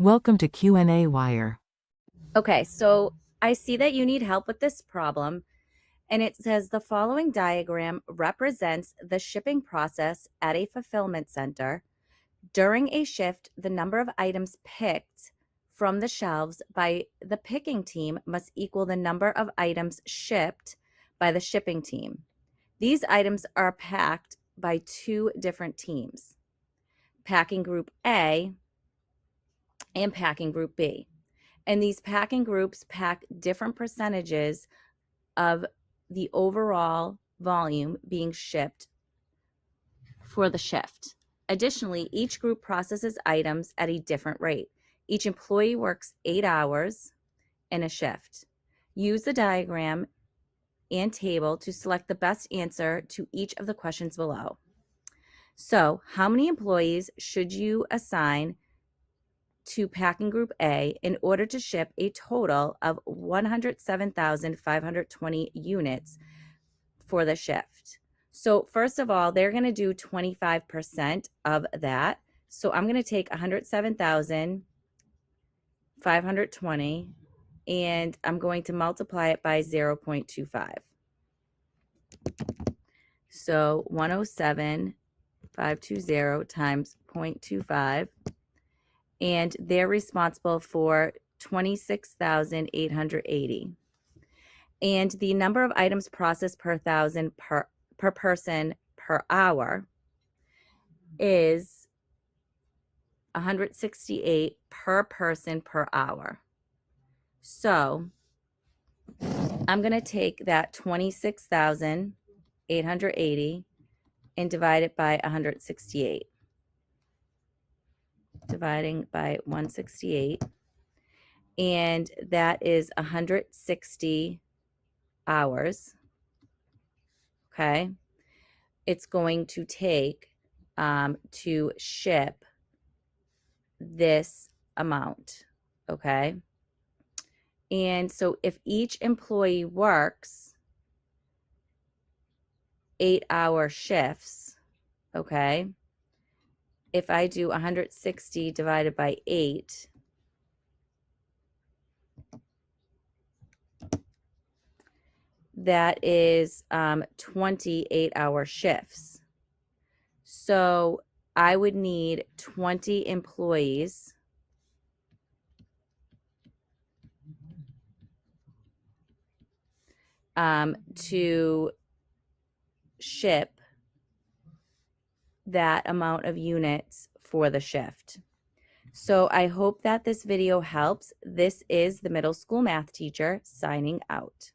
Welcome to qnawire. Okay, so I see that you need help with this problem, and it says the following diagram represents the shipping process at a fulfillment center. During a shift, the number of items picked from the shelves by the picking team must equal the number of items shipped by the shipping team. These items are packed by two different teams, packing group A and packing group B. And these packing groups pack different percentages of the overall volume being shipped for the shift. Additionally, each group processes items at a different rate. Each employee works 8 hours in a shift. Use the diagram and table to select the best answer to each of the questions below. So, how many employees should you assign to packing group A in order to ship a total of 107,520 units for the shift? So first of all, they're going to do 25% of that. So I'm going to take 107,520 and I'm going to multiply it by 0.25. So 107,520 times 0.25, and they're responsible for 26,880. And the number of items processed per thousand per person per hour is 168 per person per hour. So I'm going to take that 26,880 and divide it by 168. Dividing by 168. And that is 160 hours. Okay. It's going to take to ship this amount. Okay. And so if each employee works 8-hour shifts, okay, if I do 160 divided by 8, that is 28-hour shifts. So I would need 20 employees to ship that amount of units for the shift. So I hope that this video helps. This is the middle school math teacher signing out.